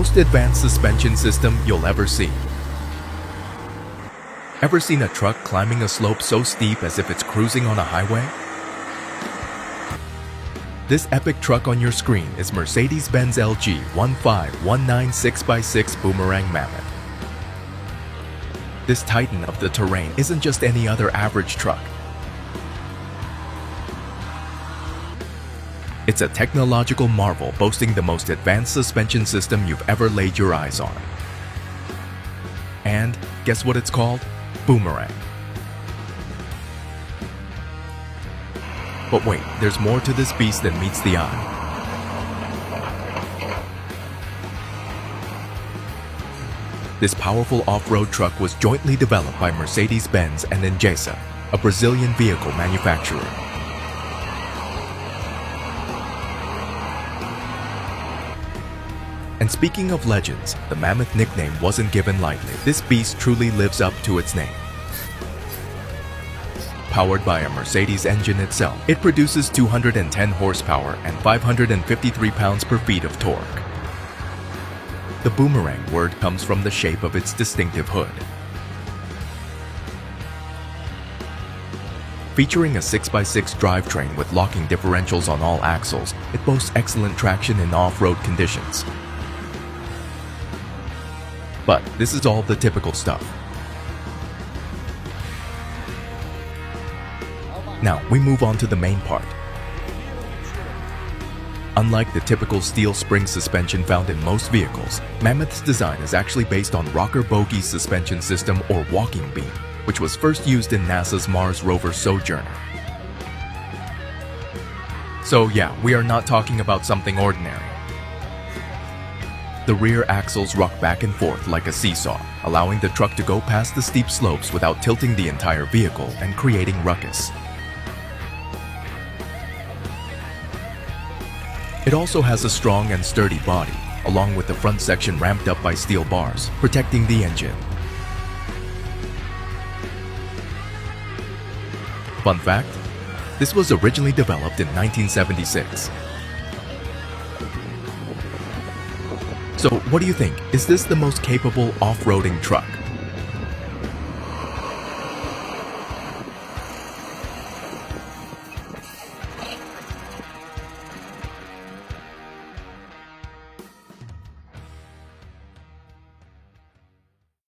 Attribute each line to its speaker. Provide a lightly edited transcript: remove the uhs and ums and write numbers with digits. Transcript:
Speaker 1: most advanced suspension system you'll ever see. Ever seen a truck climbing a slope so steep as if it's cruising on a highway? This epic truck on your screen is Mercedes-Benz LG 15196 6x6 Boomerang Mammoth. This titan of the terrain isn't just any other average truck. It's a technological marvel boasting the most advanced suspension system you've ever laid your eyes on. And guess what it's called? Boomerang. But wait, there's more to this beast than meets the eye. This powerful off-road truck was jointly developed by Mercedes-Benz and Engesa, a Brazilian vehicle manufacturer. And speaking of legends, the Mammoth nickname wasn't given lightly. This beast truly lives up to its name. Powered by a Mercedes engine itself, it produces 210 horsepower and 553 pounds-per-feet of torque. The Boomerang word comes from the shape of its distinctive hood. Featuring a 6x6 drivetrain with locking differentials on all axles, it boasts excellent traction in off-road conditions. But this is all the typical stuff. Now we move on to the main part. Unlike the typical steel spring suspension found in most vehicles, Mammoth's design is actually based on rocker bogie suspension system or walking beam, which was first used in NASA's Mars rover Sojourner. So yeah, we are not talking about something ordinary. The rear axles rock back and forth like a seesaw, allowing the truck to go past the steep slopes without tilting the entire vehicle and creating ruckus. It also has a strong and sturdy body, along with the front section ramped up by steel bars, protecting the engine. Fun fact, this was originally developed in 1976. So what do you think? Is this the most capable off-roading truck?